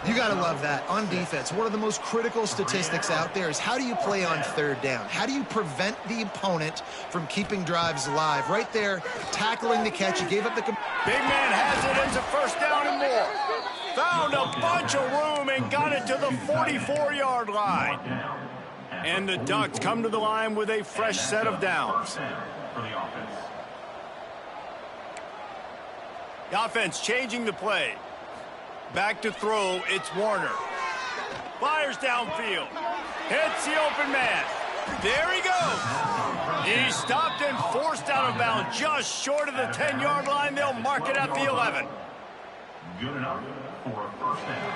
You got to love that. On defense, one of the most critical statistics out there is how do you play on third down? How do you prevent the opponent from keeping drives alive? Right there, tackling the catch. He gave up the... Big man has it. It's a first down and more. Found a bunch of room and got it to the 44-yard line. And the Ducks come to the line with a fresh set of downs. The offense changing the play. Back to throw, it's Warner. Fires downfield. Hits the open man. There he goes. He stopped and forced out of bounds just short of the 10-yard line. They'll mark it at the 11. Good enough for a first down.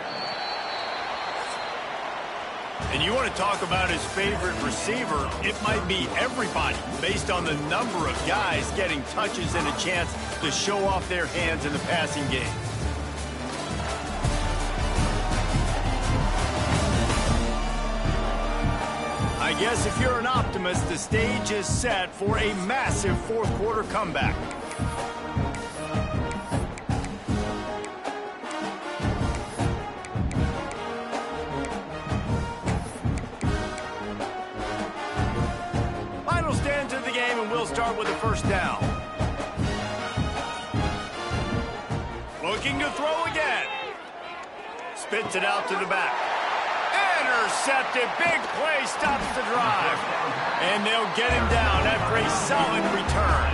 And you want to talk about his favorite receiver, it might be everybody based on the number of guys getting touches and a chance to show off their hands in the passing game. I guess if you're an optimist, the stage is set for a massive fourth quarter comeback. Final stands of the game, and we'll start with the first down. Looking to throw again. Spits it out to the back. Intercepted. Big play stops the drive. And they'll get him down after a solid return.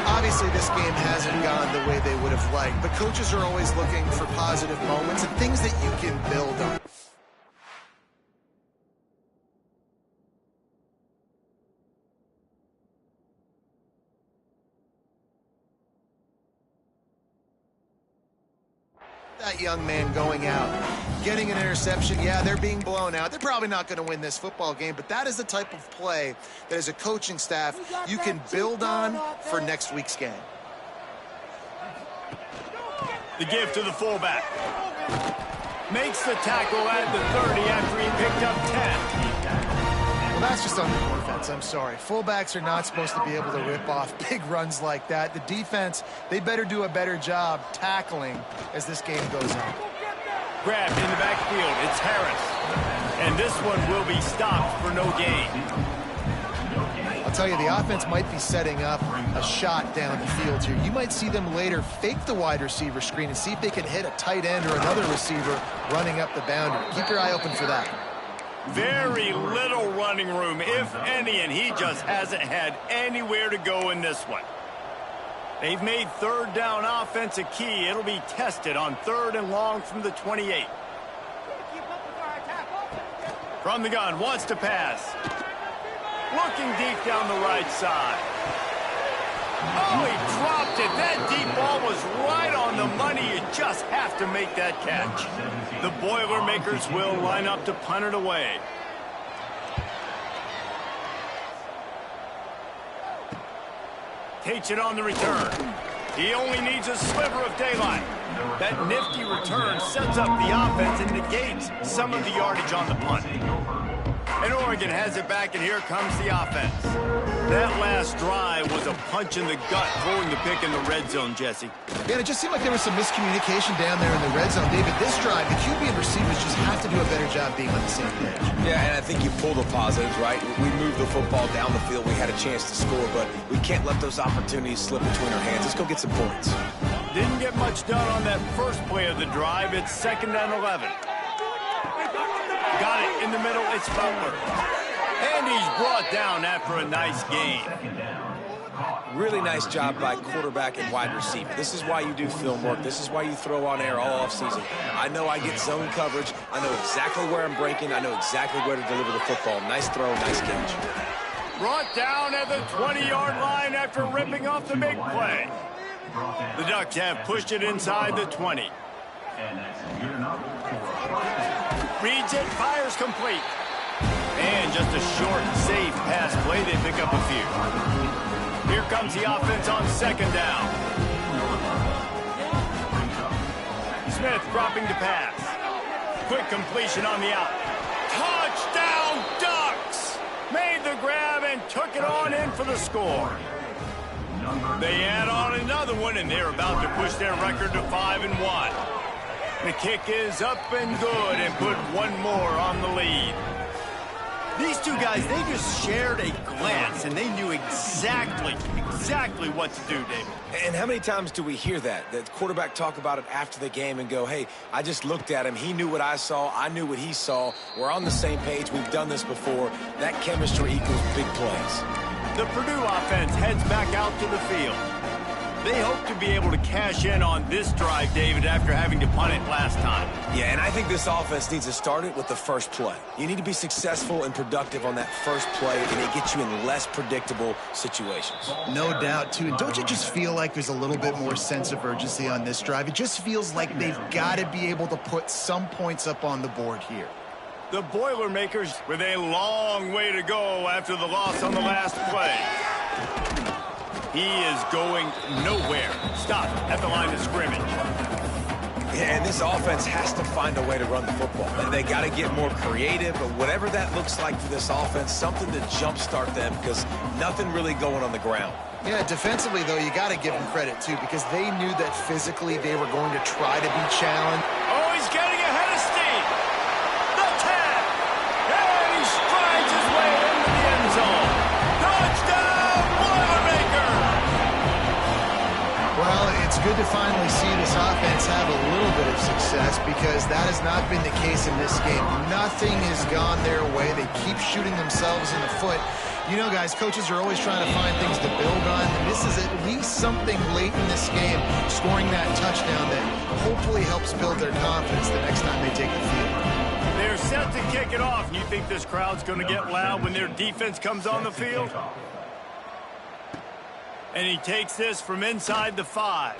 Obviously, this game hasn't gone the way they would have liked, but coaches are always looking for positive moments and things that you can build on. That young man going out, getting an interception. Yeah, they're being blown out. They're probably not going to win this football game, but that is the type of play that as a coaching staff you can build on for next week's game. The give to the fullback. Makes the tackle at the 30 after he picked up 10. Well, that's just on the defense. I'm sorry. Fullbacks are not supposed to be able to rip off big runs like that. The defense, they better do a better job tackling as this game goes on. Grabbed in the backfield. It's Harris. And this one will be stopped for no gain. I'll tell you, the offense might be setting up a shot down the field here. You might see them later fake the wide receiver screen and see if they can hit a tight end or another receiver running up the boundary. Keep your eye open for that. Very little running room, if any, and he just hasn't had anywhere to go in this one. They've made third down offense a key. It'll be tested on 3rd and long from the 28. From the gun, wants to pass. Looking deep down the right side. Oh, he dropped it. That deep ball was right on the money. You just have to make that catch. The Boilermakers will line up to punt it away. Takes it on the return. He only needs a sliver of daylight. That nifty return sets up the offense and negates some of the yardage on the punt. And Oregon has it back, and here comes the offense. That last drive was a punch in the gut, throwing the pick in the red zone, Jesse. Yeah, it just seemed like there was some miscommunication down there in the red zone. David, this drive, the QB and receivers just have to do a better job being on the same page. Yeah, and I think you pull the positives, right? We moved the football down the field. We had a chance to score, but we can't let those opportunities slip between our hands. Let's go get some points. Didn't get much done on that first play of the drive. It's 2nd and 11. Got it in the middle. It's Butler. And he's brought down after a nice gain. Really nice job by quarterback and wide receiver. This is why you do film work. This is why you throw on air all offseason. I know I get zone coverage. I know exactly where I'm breaking. I know exactly where to deliver the football. Nice throw, nice catch. Brought down at the 20-yard line after ripping off the big play. The Ducks have pushed it inside the 20. Reads it, fires complete. And just a short, safe pass play. They pick up a few. Here comes the offense on 2nd down. Smith dropping to pass. Quick completion on the out. Touchdown, Ducks! Made the grab and took it on in for the score. They add on another one, and they're about to push their record to 5-1. The kick is up and good and put one more on the lead. These two guys, they just shared a glance, and they knew exactly what to do, David. And how many times do we hear that? The quarterback talk about it after the game and go, hey, I just looked at him. He knew what I saw. I knew what he saw. We're on the same page. We've done this before. That chemistry equals big plays. The Purdue offense heads back out to the field. They hope to be able to cash in on this drive, David, after having to punt it last time. Yeah, and I think this offense needs to start it with the first play. You need to be successful and productive on that first play, and it gets you in less predictable situations. No doubt, too. And don't you just feel like there's a little bit more sense of urgency on this drive? It just feels like they've got to be able to put some points up on the board here. The Boilermakers with a long way to go after the loss on the last play. He is going nowhere. Stopped at the line of scrimmage. Yeah, and this offense has to find a way to run the football. They got to get more creative, but whatever that looks like for this offense, something to jumpstart them because nothing really going on the ground. Yeah, defensively, though, you got to give them credit, too, because they knew that physically they were going to try to be challenged. Oh, he's getting ahead of steam. The tap. And he strides his way into the end zone. Touchdown, Boilermaker! Well, it's good to finally see this offense have a little bit of success because that has not been the case in this game. Nothing has gone their way. They keep shooting themselves in the foot. You know, guys, coaches are always trying to find things to build on, and this is at least something late in this game, scoring that touchdown that hopefully helps build their confidence the next time they take the field. They're set to kick it off. You think this crowd's going to get loud when their defense comes on the field? And he takes this from inside the 5.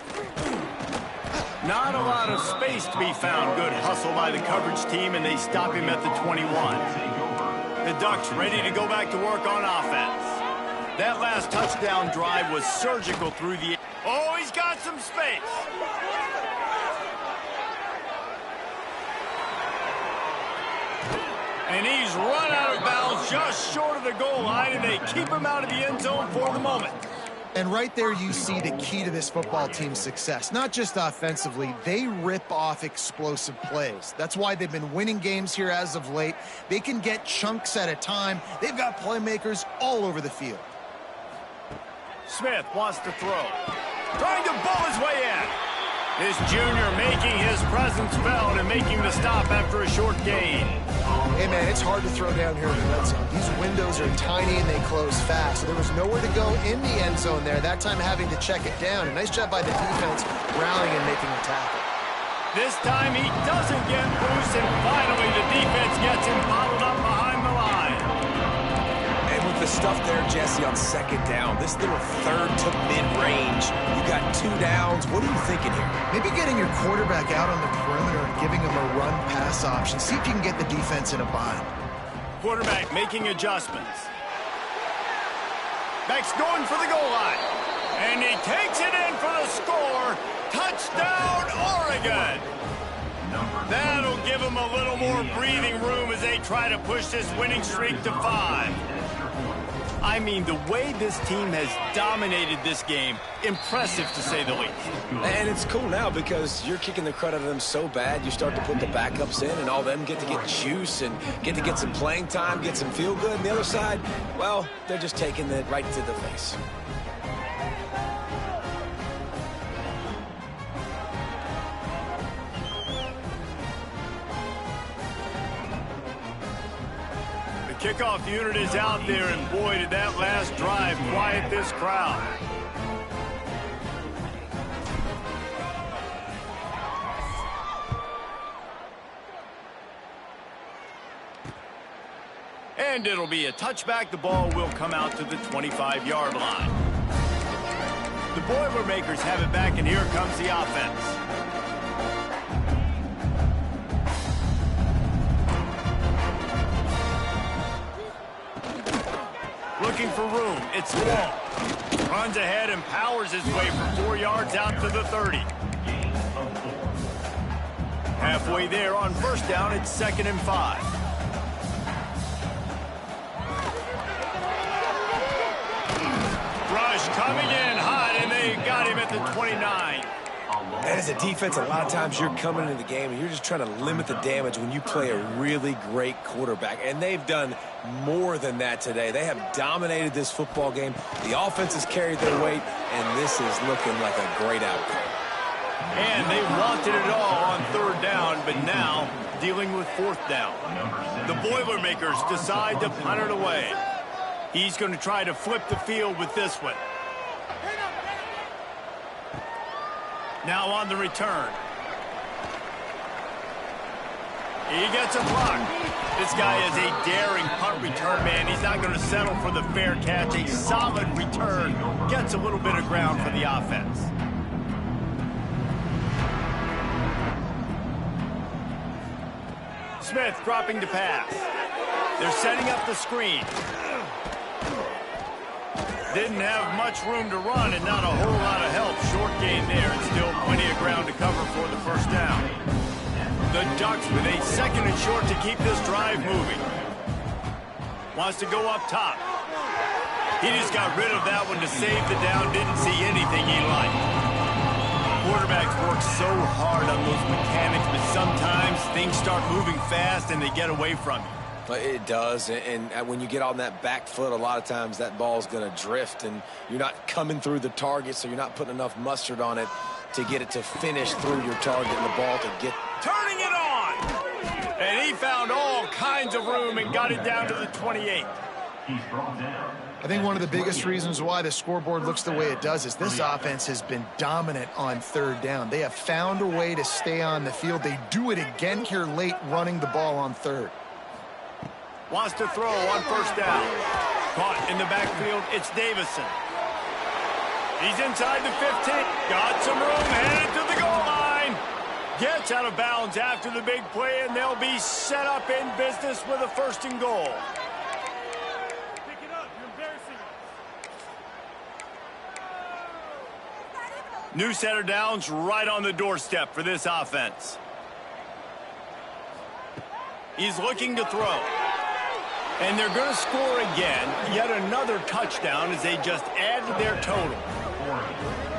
Not a lot of space to be found. Good hustle by the coverage team, and they stop him at the 21. The Ducks ready to go back to work on offense. That last touchdown drive was surgical through the... Oh, he's got some space. And he's run out of bounds just short of the goal line, and they keep him out of the end zone for the moment. And right there you see the key to this football team's success. Not just offensively, they rip off explosive plays. That's why they've been winning games here as of late. They can get chunks at a time. They've got playmakers all over the field. Smith wants to throw. Trying to bull his way in. This junior making his presence felt and making the stop after a short gain. Hey, man, it's hard to throw down here in the red zone. These windows are tiny and they close fast, so there was nowhere to go in the end zone there, that time having to check it down. A nice job by the defense rallying and making a tackle. This time he doesn't get loose, and finally the defense gets him bottled up behind the line. And with the stuff there, Jesse, on second down, this little third to mid-range, you got 2 downs. What are you thinking here? Maybe getting your quarterback out on the perimeter and giving him a run-pass option. See if you can get the defense in a bind. Quarterback making adjustments. Back's going for the goal line. And he takes it in for the score. Touchdown, Oregon! That'll give them a little more breathing room as they try to push this winning streak to 5. I mean, the way this team has dominated this game, impressive to say the least. And it's cool now because you're kicking the crud out of them so bad, you start to put the backups in, and all them get to get juice and get to get some playing time, get some feel good. And the other side, well, they're just taking it right to the face. Kickoff unit is out there, and boy, did that last drive quiet this crowd. And it'll be a touchback. The ball will come out to the 25-yard line. The Boilermakers have it back, and here comes the offense. Looking for room. It's Long. Runs ahead and powers his way for 4 yards out to the 30. Halfway there on first down, it's 2nd and 5. Rush coming in hot, and they got him at the 29. And as a defense, a lot of times you're coming into the game and you're just trying to limit the damage when you play a really great quarterback. And they've done more than that today. They have dominated this football game. The offense has carried their weight, and this is looking like a great outcome. And they wanted it all on 3rd down, but now dealing with 4th down. The Boilermakers decide to punt it away. He's going to try to flip the field with this one. Now on the return. He gets a block. This guy is a daring punt return man. He's not going to settle for the fair catch. A solid return. Gets a little bit of ground for the offense. Smith dropping to pass. They're setting up the screen. Didn't have much room to run and not a whole lot of help. Short gain there, and still plenty of ground to cover for the first down. The Ducks with a 2nd and short to keep this drive moving. Wants to go up top. He just got rid of that one to save the down. Didn't see anything he liked. Quarterbacks work so hard on those mechanics, but sometimes things start moving fast and they get away from you. It does, and when you get on that back foot, a lot of times that ball's going to drift, and you're not coming through the target, so you're not putting enough mustard on it to get it to finish through your target and the ball to get... Turning it on! And he found all kinds of room and got it down to the 28. I think one of the biggest reasons why the scoreboard looks the way it does is this offense has been dominant on 3rd down. They have found a way to stay on the field. They do it again here late, running the ball on 3rd. Wants to throw on first down. Caught in the backfield, it's Davison. He's inside the 15. Got some room, headed to the goal line. Gets out of bounds after the big play, and they'll be set up in business with a 1st and goal. Pick it up. You're embarrassing us. New setter downs right on the doorstep for this offense. He's looking to throw. And they're going to score again. Yet another touchdown as they just added their total.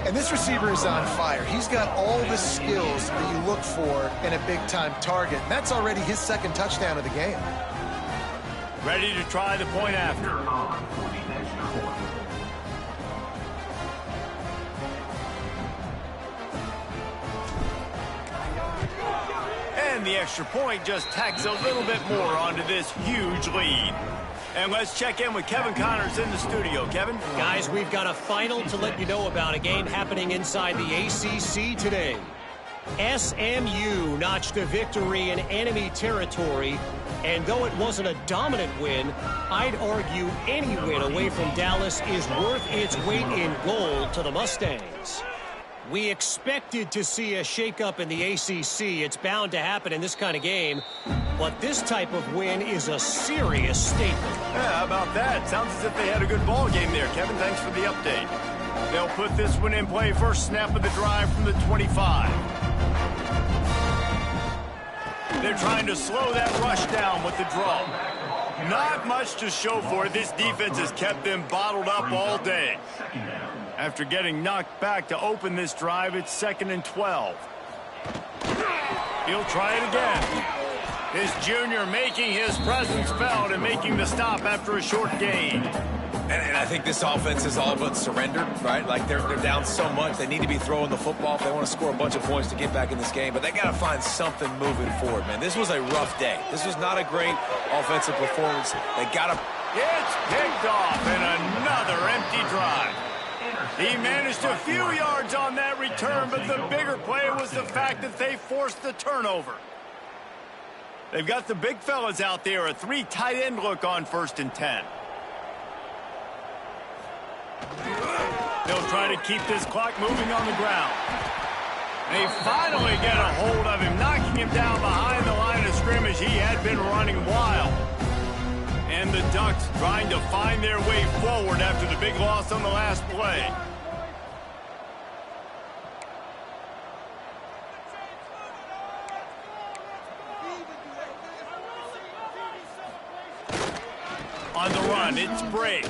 And this receiver is on fire. He's got all the skills that you look for in a big-time target. And that's already his 2nd touchdown of the game. Ready to try the point after. And the extra point just tacks a little bit more onto this huge lead. And let's check in with Kevin Connors in the studio. Kevin? Guys, we've got a final to let you know about, a game happening inside the ACC today. SMU notched a victory in enemy territory, and though it wasn't a dominant win, I'd argue any win away from Dallas is worth its weight in gold to the Mustangs. We expected to see a shakeup in the ACC. It's bound to happen in this kind of game. But this type of win is a serious statement. Yeah, how about that? Sounds as if they had a good ball game there, Kevin. Thanks for the update. They'll put this one in play. First snap of the drive from the 25. They're trying to slow that rush down with the draw. Not much to show for it. This defense has kept them bottled up all day. After getting knocked back to open this drive, it's 2nd and 12. He'll try it again. This junior making his presence felt and making the stop after a short gain. And I think this offense is all but surrendered, right? Like they're down so much. They need to be throwing the football if they want to score a bunch of points to get back in this game. But they got to find something moving forward, man. This was a rough day. This was not a great offensive performance. They got to... It's picked off in another empty drive. He managed a few yards on that return, but the bigger play was the fact that they forced the turnover. They've got the big fellas out there, a 3 tight end look on 1st and 10. They'll try to keep this clock moving on the ground. They finally get a hold of him, knocking him down behind the line of scrimmage. He had been running wild. And the Ducks trying to find their way forward after the big loss on the last play. On the run, it's Brave.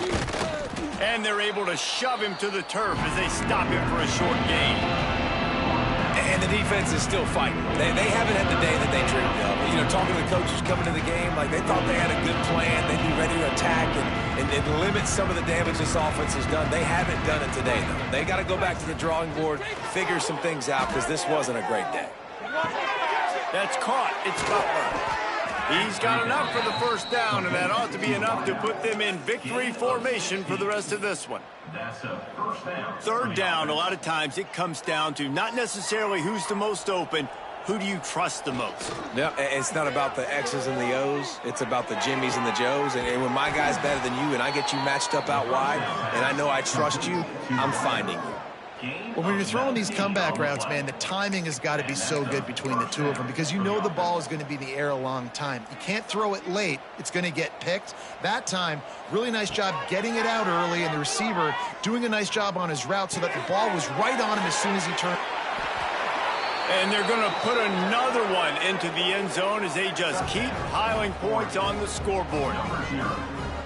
And they're able to shove him to the turf as they stop him for a short gain. And the defense is still fighting. They haven't had the day that they dreamed of. You know, talking to the coaches coming to the game, like they thought they had a good plan. They'd be ready to attack and limit some of the damage this offense has done. They haven't done it today, though. They got to go back to the drawing board, figure some things out, because this wasn't a great day. That's caught. It's Butler. He's got enough for the first down, and that ought to be enough to put them in victory formation for the rest of this one. That's a 1st down. 3rd down, a lot of times it comes down to not necessarily who's the most open, who do you trust the most? Yeah, it's not about the X's and the O's. It's about the Jimmies and the Joes. And when my guy's better than you and I get you matched up out wide and I know I trust you, I'm finding you. Well, when you're throwing these comeback routes, man, the timing has got to be so good between the two of them because you know the ball is going to be in the air a long time. You can't throw it late. It's going to get picked. That time, really nice job getting it out early, and the receiver doing a nice job on his route so that the ball was right on him as soon as he turned. And they're going to put another one into the end zone as they just keep piling points on the scoreboard.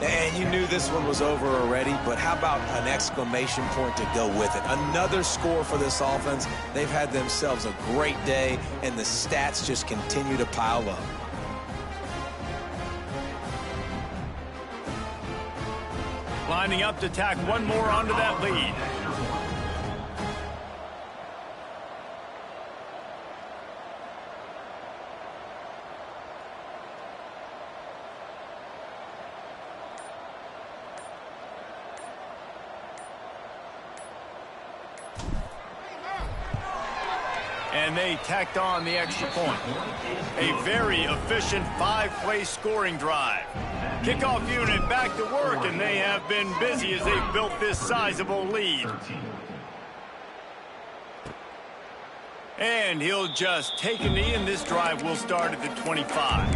And you knew this one was over already, but how about an exclamation point to go with it? Another score for this offense. They've had themselves a great day, and the stats just continue to pile up. Lining up to tack one more onto that lead. And they tacked on the extra point. A very efficient 5-play scoring drive. Kickoff unit back to work, and they have been busy as they've built this sizable lead. And he'll just take a knee, and this drive will start at the 25.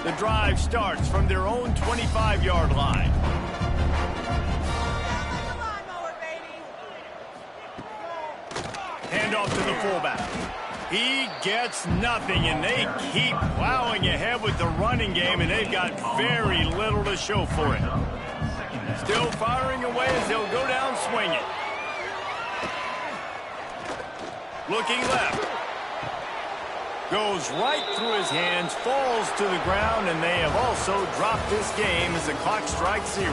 The drive starts from their own 25-yard line. Handoff to the fullback. He gets nothing, and they keep plowing ahead with the running game, and they've got very little to show for it. Still firing away as they'll go down swinging. Looking left. Goes right through his hands, falls to the ground, and they have also dropped this game as the clock strikes 0.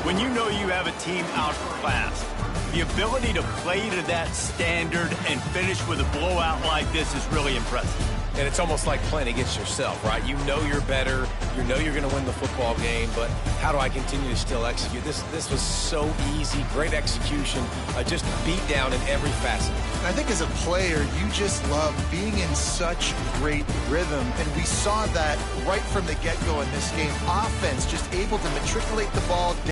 When you know you have a team outclassed, the ability to play to that standard and finish with a blowout like this is really impressive. And it's almost like playing against yourself, right? You know you're better. You know you're going to win the football game, but how do I continue to still execute? This was so easy, great execution, just beat down in every facet. I think as a player, you just love being in such great rhythm, and we saw that right from the get-go in this game. Offense just able to matriculate the ball